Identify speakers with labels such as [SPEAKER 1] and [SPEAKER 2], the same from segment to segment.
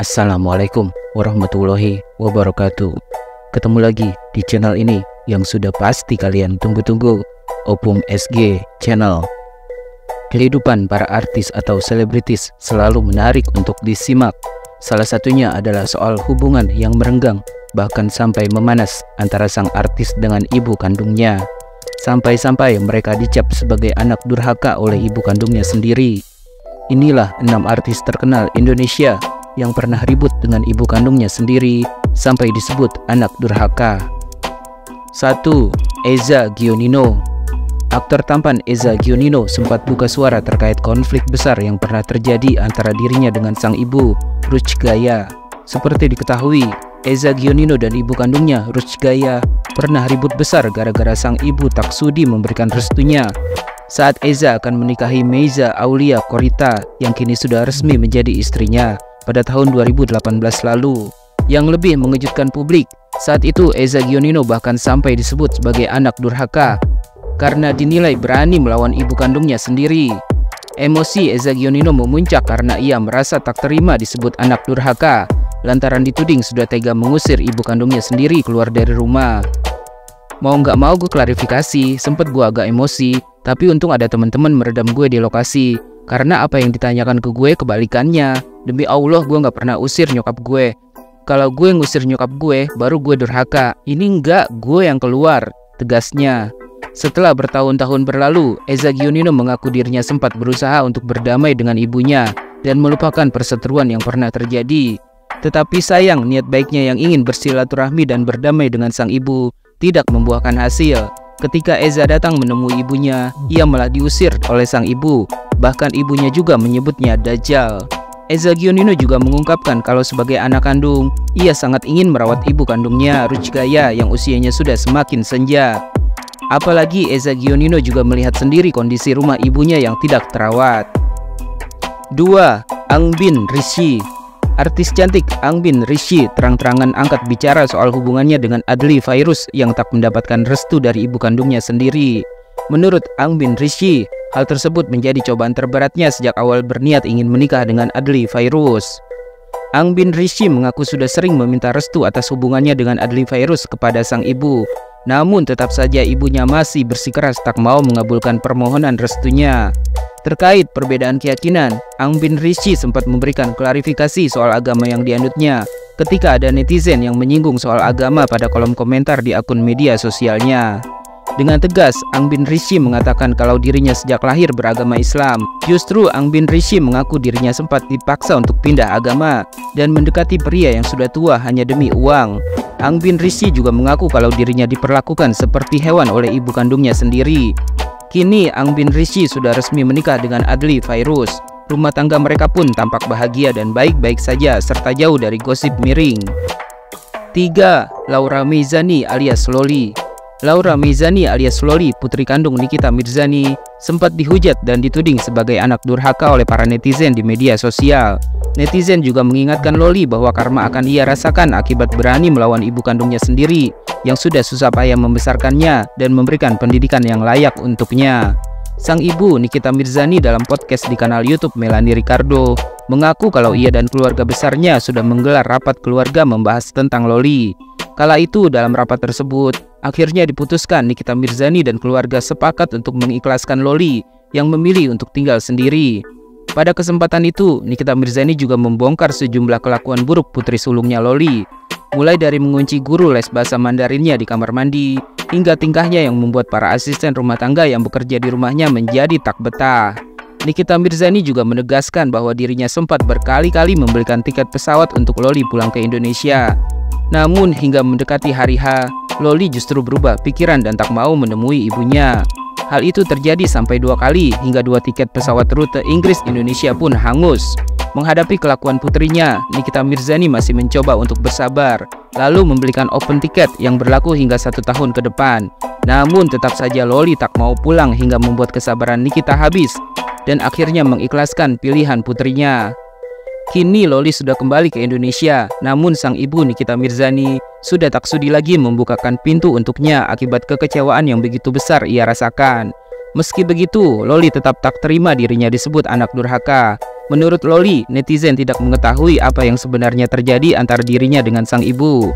[SPEAKER 1] Assalamualaikum warahmatullahi wabarakatuh. Ketemu lagi di channel ini yang sudah pasti kalian tunggu-tunggu, Opung SG Channel. Kehidupan para artis atau selebritis selalu menarik untuk disimak. Salah satunya adalah soal hubungan yang merenggang, bahkan sampai memanas antara sang artis dengan ibu kandungnya. Sampai-sampai mereka dicap sebagai anak durhaka oleh ibu kandungnya sendiri. Inilah 6 artis terkenal Indonesia yang pernah ribut dengan ibu kandungnya sendiri sampai disebut anak durhaka. 1. Eza Gionino. Aktor tampan Eza Gionino sempat buka suara terkait konflik besar yang pernah terjadi antara dirinya dengan sang ibu, Ruth Gaya. Seperti diketahui, Eza Gionino dan ibu kandungnya, Ruth Gaya, pernah ribut besar gara-gara sang ibu tak sudi memberikan restunya saat Eza akan menikahi Meiza Aulia Korita yang kini sudah resmi menjadi istrinya pada tahun 2018 lalu. Yang lebih mengejutkan publik, saat itu Eza Gionino bahkan sampai disebut sebagai anak durhaka karena dinilai berani melawan ibu kandungnya sendiri. Emosi Eza Gionino memuncak karena ia merasa tak terima disebut anak durhaka lantaran dituding sudah tega mengusir ibu kandungnya sendiri keluar dari rumah. Mau nggak mau gue klarifikasi, sempet gue agak emosi, tapi untung ada teman-teman meredam gue di lokasi. Karena apa yang ditanyakan ke gue kebalikannya. Demi Allah gue nggak pernah usir nyokap gue. Kalau gue ngusir nyokap gue, baru gue durhaka. Ini enggak, gue yang keluar, tegasnya. Setelah bertahun-tahun berlalu, Eza Gionino mengaku dirinya sempat berusaha untuk berdamai dengan ibunya dan melupakan perseteruan yang pernah terjadi. Tetapi sayang, niat baiknya yang ingin bersilaturahmi dan berdamai dengan sang ibu tidak membuahkan hasil. Ketika Eza datang menemui ibunya, ia malah diusir oleh sang ibu. Bahkan ibunya juga menyebutnya Dajjal. Eza Gionino juga mengungkapkan kalau sebagai anak kandung, ia sangat ingin merawat ibu kandungnya, Ruth Gaya, yang usianya sudah semakin senja. Apalagi Eza Gionino juga melihat sendiri kondisi rumah ibunya yang tidak terawat. 2. Angbin Rishi. Artis cantik Angbin Rishi terang-terangan angkat bicara soal hubungannya dengan Adly Fairuz yang tak mendapatkan restu dari ibu kandungnya sendiri. Menurut Angbin Rishi, hal tersebut menjadi cobaan terberatnya sejak awal berniat ingin menikah dengan Adly Fairuz. Angbin Rishi mengaku sudah sering meminta restu atas hubungannya dengan Adly Fairuz kepada sang ibu. Namun tetap saja ibunya masih bersikeras tak mau mengabulkan permohonan restunya. Terkait perbedaan keyakinan, Angbin Rishi sempat memberikan klarifikasi soal agama yang dianutnya ketika ada netizen yang menyinggung soal agama pada kolom komentar di akun media sosialnya. Dengan tegas, Angbin Rishi mengatakan kalau dirinya sejak lahir beragama Islam. Justru Angbin Rishi mengaku dirinya sempat dipaksa untuk pindah agama dan mendekati pria yang sudah tua hanya demi uang. Angbin Rishi juga mengaku kalau dirinya diperlakukan seperti hewan oleh ibu kandungnya sendiri. Kini Angbin Rishi sudah resmi menikah dengan Adly Fairuz. Rumah tangga mereka pun tampak bahagia dan baik-baik saja serta jauh dari gosip miring. 3. Laura Meizani alias Loli. Laura Meizani alias Loli, putri kandung Nikita Mirzani, sempat dihujat dan dituding sebagai anak durhaka oleh para netizen di media sosial. Netizen juga mengingatkan Loli bahwa karma akan ia rasakan akibat berani melawan ibu kandungnya sendiri yang sudah susah payah membesarkannya dan memberikan pendidikan yang layak untuknya. Sang ibu Nikita Mirzani dalam podcast di kanal YouTube Melanie Ricardo mengaku kalau ia dan keluarga besarnya sudah menggelar rapat keluarga membahas tentang Loli. Kala itu dalam rapat tersebut, akhirnya diputuskan Nikita Mirzani dan keluarga sepakat untuk mengikhlaskan Loli yang memilih untuk tinggal sendiri. Pada kesempatan itu, Nikita Mirzani juga membongkar sejumlah kelakuan buruk putri sulungnya Loli. Mulai dari mengunci guru les bahasa Mandarinnya di kamar mandi, hingga tingkahnya yang membuat para asisten rumah tangga yang bekerja di rumahnya menjadi tak betah. Nikita Mirzani juga menegaskan bahwa dirinya sempat berkali-kali membelikan tiket pesawat untuk Loli pulang ke Indonesia. Namun hingga mendekati hari H, Loli justru berubah pikiran dan tak mau menemui ibunya. Hal itu terjadi sampai 2 kali hingga 2 tiket pesawat rute Inggris-Indonesia pun hangus. Menghadapi kelakuan putrinya, Nikita Mirzani masih mencoba untuk bersabar, lalu membelikan open tiket yang berlaku hingga 1 tahun ke depan. Namun tetap saja Loli tak mau pulang hingga membuat kesabaran Nikita habis dan akhirnya mengikhlaskan pilihan putrinya. Kini Loli sudah kembali ke Indonesia, namun sang ibu Nikita Mirzani sudah tak sudi lagi membukakan pintu untuknya akibat kekecewaan yang begitu besar ia rasakan. Meski begitu, Loli tetap tak terima dirinya disebut anak durhaka. Menurut Loli, netizen tidak mengetahui apa yang sebenarnya terjadi antara dirinya dengan sang ibu.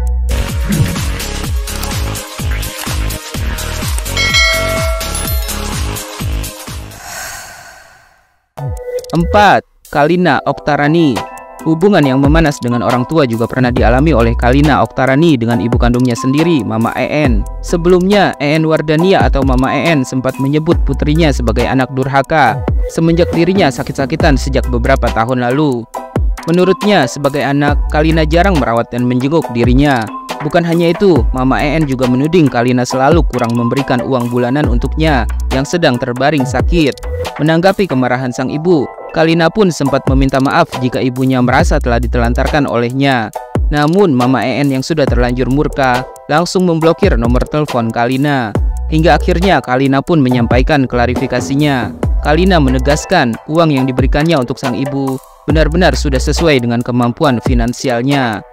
[SPEAKER 1] 4. Kalina Oktarani. Hubungan yang memanas dengan orang tua juga pernah dialami oleh Kalina Oktarani dengan ibu kandungnya sendiri, Mama EN. Sebelumnya, EN Wardania atau Mama EN sempat menyebut putrinya sebagai anak durhaka semenjak dirinya sakit-sakitan sejak beberapa tahun lalu. Menurutnya, sebagai anak, Kalina jarang merawat dan menjenguk dirinya. Bukan hanya itu, Mama EN juga menuding Kalina selalu kurang memberikan uang bulanan untuknya yang sedang terbaring sakit. Menanggapi kemarahan sang ibu, Kalina pun sempat meminta maaf jika ibunya merasa telah ditelantarkan olehnya. Namun Mama EN yang sudah terlanjur murka langsung memblokir nomor telepon Kalina. Hingga akhirnya Kalina pun menyampaikan klarifikasinya. Kalina menegaskan uang yang diberikannya untuk sang ibu benar-benar sudah sesuai dengan kemampuan finansialnya.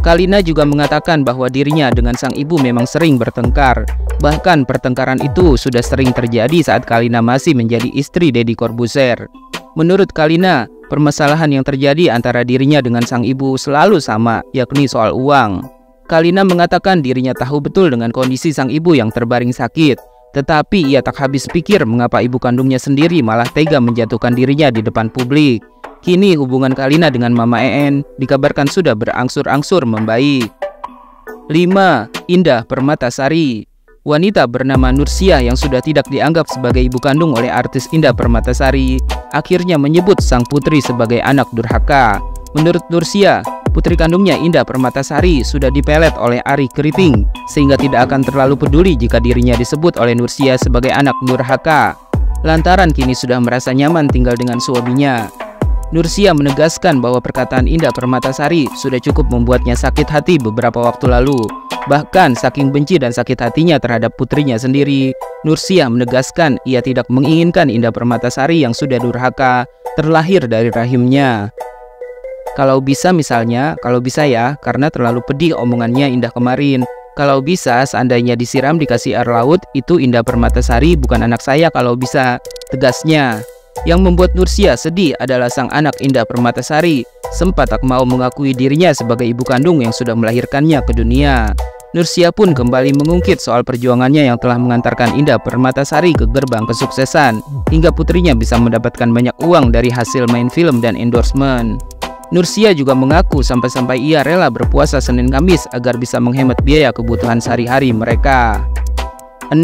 [SPEAKER 1] Kalina juga mengatakan bahwa dirinya dengan sang ibu memang sering bertengkar. Bahkan pertengkaran itu sudah sering terjadi saat Kalina masih menjadi istri Deddy Corbuzier. Menurut Kalina, permasalahan yang terjadi antara dirinya dengan sang ibu selalu sama, yakni soal uang. Kalina mengatakan dirinya tahu betul dengan kondisi sang ibu yang terbaring sakit, tetapi ia tak habis pikir mengapa ibu kandungnya sendiri malah tega menjatuhkan dirinya di depan publik. Kini hubungan Kalina dengan Mama EN dikabarkan sudah berangsur-angsur membaik. 5. Indah Permatasari. Wanita bernama Nursia yang sudah tidak dianggap sebagai ibu kandung oleh artis Indah Permatasari akhirnya menyebut sang putri sebagai anak durhaka. Menurut Nursia, putri kandungnya Indah Permatasari sudah dipelet oleh Ari Keriting sehingga tidak akan terlalu peduli jika dirinya disebut oleh Nursia sebagai anak durhaka, lantaran kini sudah merasa nyaman tinggal dengan suaminya. Nursia menegaskan bahwa perkataan Indah Permatasari sudah cukup membuatnya sakit hati beberapa waktu lalu. Bahkan saking benci dan sakit hatinya terhadap putrinya sendiri, Nursia menegaskan ia tidak menginginkan Indah Permatasari yang sudah durhaka terlahir dari rahimnya. Kalau bisa ya, karena terlalu pedih omongannya Indah kemarin. Kalau bisa, seandainya disiram dikasih air laut, itu Indah Permatasari bukan anak saya kalau bisa, tegasnya. Yang membuat Nursia sedih adalah sang anak Indah Permatasari sempat tak mau mengakui dirinya sebagai ibu kandung yang sudah melahirkannya ke dunia. Nursia pun kembali mengungkit soal perjuangannya yang telah mengantarkan Indah Permatasari ke gerbang kesuksesan hingga putrinya bisa mendapatkan banyak uang dari hasil main film dan endorsement. Nursia juga mengaku sampai-sampai ia rela berpuasa Senin Kamis agar bisa menghemat biaya kebutuhan sehari-hari mereka. 6.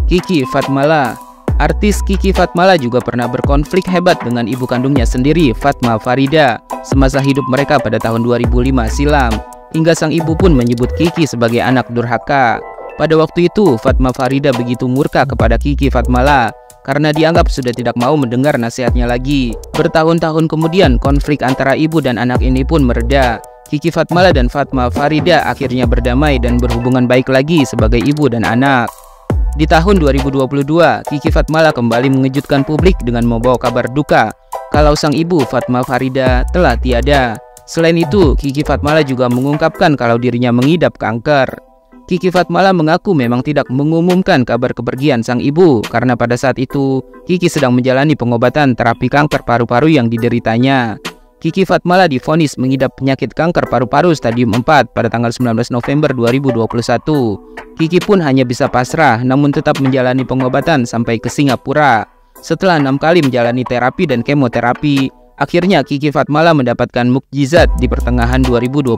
[SPEAKER 1] Kiki Fatmala. Artis Kiki Fatmala juga pernah berkonflik hebat dengan ibu kandungnya sendiri, Fatma Farida, semasa hidup mereka pada tahun 2005 silam. Hingga sang ibu pun menyebut Kiki sebagai anak durhaka. Pada waktu itu, Fatma Farida begitu murka kepada Kiki Fatmala karena dianggap sudah tidak mau mendengar nasihatnya lagi. Bertahun-tahun kemudian, konflik antara ibu dan anak ini pun mereda. Kiki Fatmala dan Fatma Farida akhirnya berdamai dan berhubungan baik lagi sebagai ibu dan anak. Di tahun 2022, Kiki Fatmala kembali mengejutkan publik dengan membawa kabar duka kalau sang ibu Fatma Farida telah tiada. Selain itu, Kiki Fatmala juga mengungkapkan kalau dirinya mengidap kanker. Kiki Fatmala mengaku memang tidak mengumumkan kabar kepergian sang ibu karena pada saat itu Kiki sedang menjalani pengobatan terapi kanker paru-paru yang dideritanya. Kiki Fatmala divonis mengidap penyakit kanker paru-paru stadium 4 pada tanggal 19 November 2021. Kiki pun hanya bisa pasrah namun tetap menjalani pengobatan sampai ke Singapura. Setelah 6 kali menjalani terapi dan kemoterapi, akhirnya Kiki Fatmala mendapatkan mukjizat di pertengahan 2022,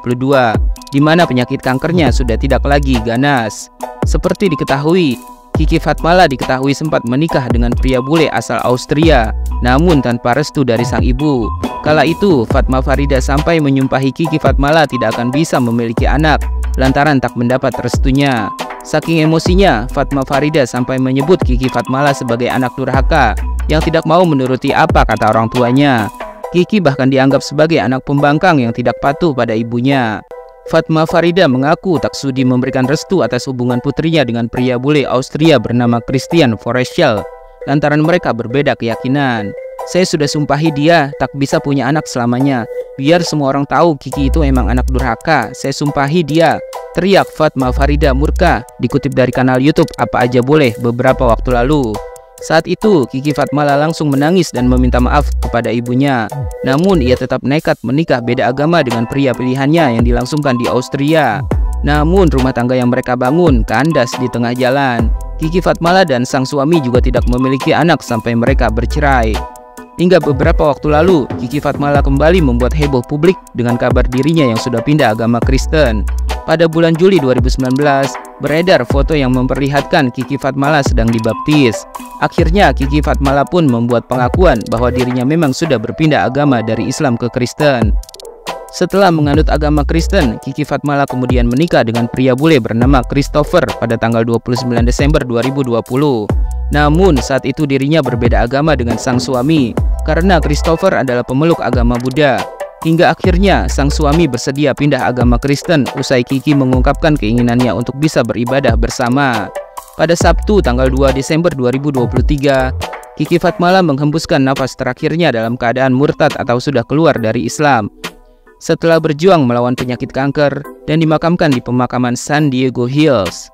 [SPEAKER 1] di mana penyakit kankernya sudah tidak lagi ganas. Seperti diketahui, Kiki Fatmala diketahui sempat menikah dengan pria bule asal Austria, namun tanpa restu dari sang ibu. Kala itu, Fatma Farida sampai menyumpahi Kiki Fatmala tidak akan bisa memiliki anak, lantaran tak mendapat restunya. Saking emosinya, Fatma Farida sampai menyebut Kiki Fatmala sebagai anak durhaka yang tidak mau menuruti apa kata orang tuanya. Kiki bahkan dianggap sebagai anak pembangkang yang tidak patuh pada ibunya. Fatma Farida mengaku tak sudi memberikan restu atas hubungan putrinya dengan pria bule Austria bernama Christian Forestiel, lantaran mereka berbeda keyakinan. Saya sudah sumpahi dia tak bisa punya anak selamanya. Biar semua orang tahu Kiki itu emang anak durhaka. Saya sumpahi dia, teriak Fatma Farida murka, dikutip dari kanal YouTube Apa Aja Boleh beberapa waktu lalu. Saat itu, Kiki Fatmala langsung menangis dan meminta maaf kepada ibunya. Namun, ia tetap nekat menikah beda agama dengan pria pilihannya yang dilangsungkan di Austria. Namun, rumah tangga yang mereka bangun kandas di tengah jalan. Kiki Fatmala dan sang suami juga tidak memiliki anak sampai mereka bercerai. Hingga beberapa waktu lalu, Kiki Fatmala kembali membuat heboh publik dengan kabar dirinya yang sudah pindah agama Kristen. Pada bulan Juli 2019, beredar foto yang memperlihatkan Kiki Fatmala sedang dibaptis. Akhirnya, Kiki Fatmala pun membuat pengakuan bahwa dirinya memang sudah berpindah agama dari Islam ke Kristen. Setelah menganut agama Kristen, Kiki Fatmala kemudian menikah dengan pria bule bernama Christopher pada tanggal 29 Desember 2020. Namun, saat itu dirinya berbeda agama dengan sang suami, karena Christopher adalah pemeluk agama Buddha. Hingga akhirnya, sang suami bersedia pindah agama Kristen usai Kiki mengungkapkan keinginannya untuk bisa beribadah bersama. Pada Sabtu tanggal 2 Desember 2023, Kiki Fatmala menghembuskan nafas terakhirnya dalam keadaan murtad atau sudah keluar dari Islam. Setelah berjuang melawan penyakit kanker dan dimakamkan di pemakaman San Diego Hills.